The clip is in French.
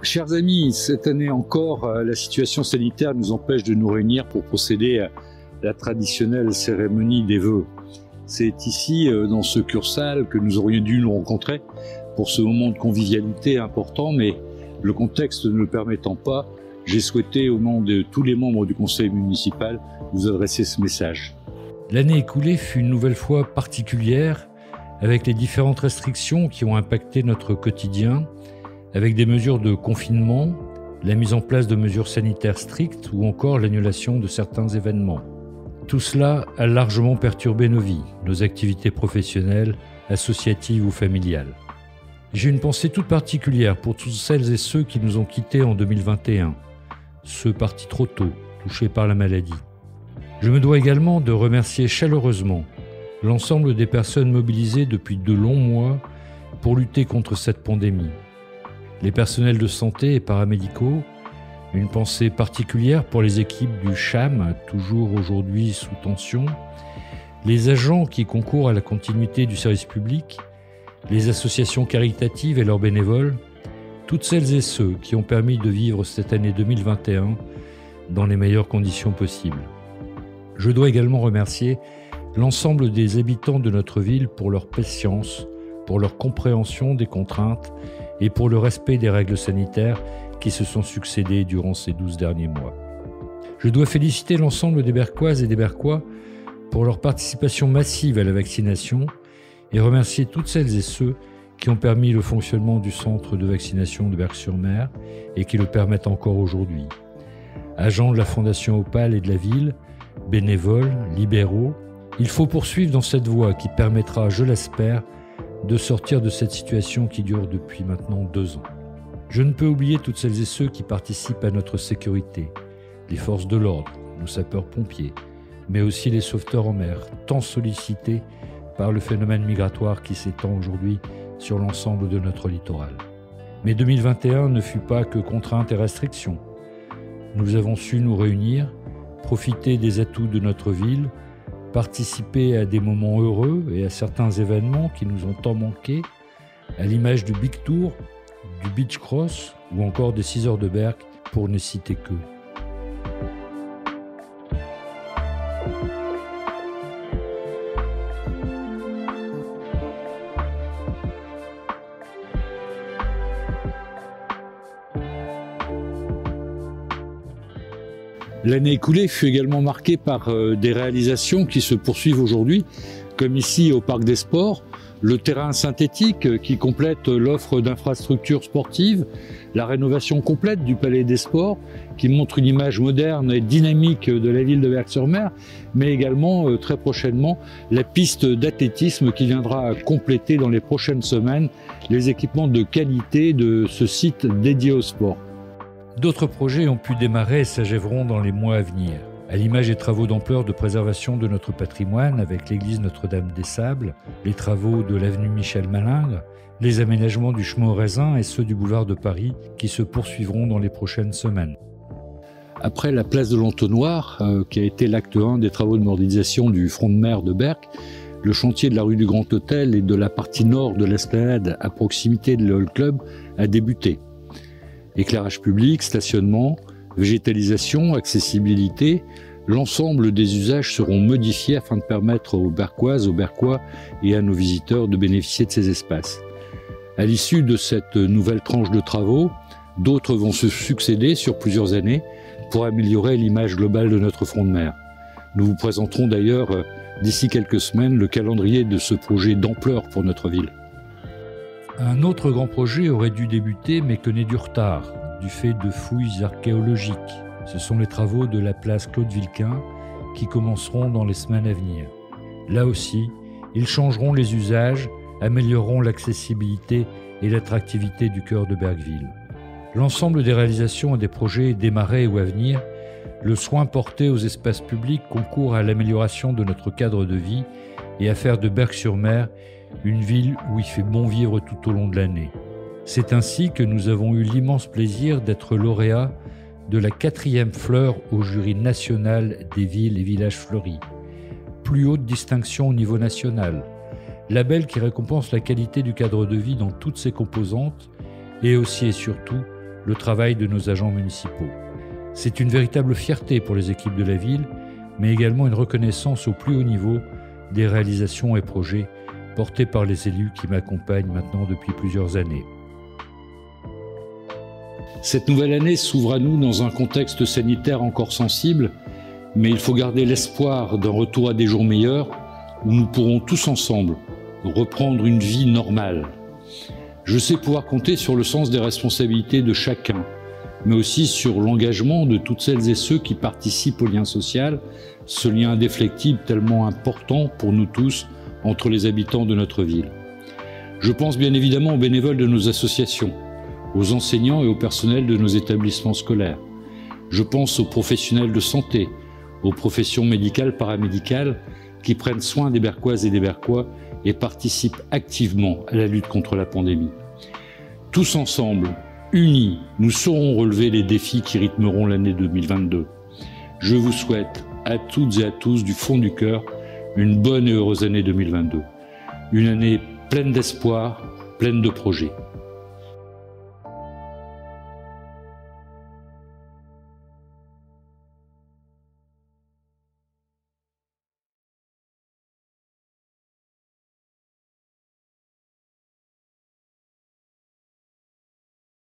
Chers amis, cette année encore, la situation sanitaire nous empêche de nous réunir pour procéder à la traditionnelle cérémonie des vœux. C'est ici, dans ce cursal, que nous aurions dû nous rencontrer pour ce moment de convivialité important, mais le contexte ne le permettant pas, j'ai souhaité, au nom de tous les membres du conseil municipal, vous adresser ce message. L'année écoulée fut une nouvelle fois particulière, avec les différentes restrictions qui ont impacté notre quotidien, avec des mesures de confinement, la mise en place de mesures sanitaires strictes ou encore l'annulation de certains événements. Tout cela a largement perturbé nos vies, nos activités professionnelles, associatives ou familiales. J'ai une pensée toute particulière pour toutes celles et ceux qui nous ont quittés en 2021, ceux partis trop tôt, touchés par la maladie. Je me dois également de remercier chaleureusement l'ensemble des personnes mobilisées depuis de longs mois pour lutter contre cette pandémie. Les personnels de santé et paramédicaux, une pensée particulière pour les équipes du CHAM, toujours aujourd'hui sous tension, les agents qui concourent à la continuité du service public, les associations caritatives et leurs bénévoles, toutes celles et ceux qui ont permis de vivre cette année 2021 dans les meilleures conditions possibles. Je dois également remercier l'ensemble des habitants de notre ville pour leur patience, pour leur compréhension des contraintes et pour le respect des règles sanitaires qui se sont succédées durant ces 12 derniers mois. Je dois féliciter l'ensemble des Berquoises et des Berquois pour leur participation massive à la vaccination et remercier toutes celles et ceux qui ont permis le fonctionnement du centre de vaccination de Berck-sur-Mer et qui le permettent encore aujourd'hui. Agents de la Fondation Opale et de la ville, bénévoles, libéraux, il faut poursuivre dans cette voie qui permettra, je l'espère, de sortir de cette situation qui dure depuis maintenant 2 ans. Je ne peux oublier toutes celles et ceux qui participent à notre sécurité, les forces de l'ordre, nos sapeurs-pompiers, mais aussi les sauveteurs en mer, tant sollicités par le phénomène migratoire qui s'étend aujourd'hui sur l'ensemble de notre littoral. Mais 2021 ne fut pas que contraintes et restrictions. Nous avons su nous réunir, profiter des atouts de notre ville, participer à des moments heureux et à certains événements qui nous ont tant manqué, à l'image du Big Tour, du Beach Cross ou encore des 6 heures de Berck, pour ne citer que. L'année écoulée fut également marquée par des réalisations qui se poursuivent aujourd'hui, comme ici au Parc des Sports, le terrain synthétique qui complète l'offre d'infrastructures sportives, la rénovation complète du Palais des Sports qui montre une image moderne et dynamique de la ville de Berck-sur-Mer, mais également très prochainement la piste d'athlétisme qui viendra compléter dans les prochaines semaines les équipements de qualité de ce site dédié au sport. D'autres projets ont pu démarrer et s'achèveront dans les mois à venir. À l'image des travaux d'ampleur de préservation de notre patrimoine avec l'église Notre-Dame des Sables, les travaux de l'avenue Michel Malingre, les aménagements du chemin aux raisins et ceux du boulevard de Paris qui se poursuivront dans les prochaines semaines. Après la place de l'Entonnoir, qui a été l'acte 1 des travaux de modernisation du front de mer de Berck, le chantier de la rue du Grand Hôtel et de la partie nord de l'esplanade à proximité de l'Hall Club a débuté. Éclairage public, stationnement, végétalisation, accessibilité, l'ensemble des usages seront modifiés afin de permettre aux Berquoises, aux Berquois et à nos visiteurs de bénéficier de ces espaces. À l'issue de cette nouvelle tranche de travaux, d'autres vont se succéder sur plusieurs années pour améliorer l'image globale de notre front de mer. Nous vous présenterons d'ailleurs d'ici quelques semaines le calendrier de ce projet d'ampleur pour notre ville. Un autre grand projet aurait dû débuter mais connaît du retard, du fait de fouilles archéologiques. Ce sont les travaux de la place Claude-Vilquin qui commenceront dans les semaines à venir. Là aussi, ils changeront les usages, amélioreront l'accessibilité et l'attractivité du cœur de Berckville. L'ensemble des réalisations et des projets démarrés ou à venir, le soin porté aux espaces publics concourt à l'amélioration de notre cadre de vie et à faire de Berck-sur-Mer une ville où il fait bon vivre tout au long de l'année. C'est ainsi que nous avons eu l'immense plaisir d'être lauréats de la 4e fleur au jury national des villes et villages fleuris. Plus haute distinction au niveau national. Label qui récompense la qualité du cadre de vie dans toutes ses composantes et aussi et surtout le travail de nos agents municipaux. C'est une véritable fierté pour les équipes de la ville, mais également une reconnaissance au plus haut niveau des réalisations et projets portés par les élus qui m'accompagnent maintenant depuis plusieurs années. Cette nouvelle année s'ouvre à nous dans un contexte sanitaire encore sensible, mais il faut garder l'espoir d'un retour à des jours meilleurs où nous pourrons tous ensemble reprendre une vie normale. Je sais pouvoir compter sur le sens des responsabilités de chacun, mais aussi sur l'engagement de toutes celles et ceux qui participent au lien social, ce lien indéflectible tellement important pour nous tous entre les habitants de notre ville. Je pense bien évidemment aux bénévoles de nos associations, aux enseignants et au personnel de nos établissements scolaires. Je pense aux professionnels de santé, aux professions médicales, paramédicales, qui prennent soin des Berquoises et des Berquois et participent activement à la lutte contre la pandémie. Tous ensemble, unis, nous saurons relever les défis qui rythmeront l'année 2022. Je vous souhaite à toutes et à tous du fond du cœur une bonne et heureuse année 2022. Une année pleine d'espoir, pleine de projets.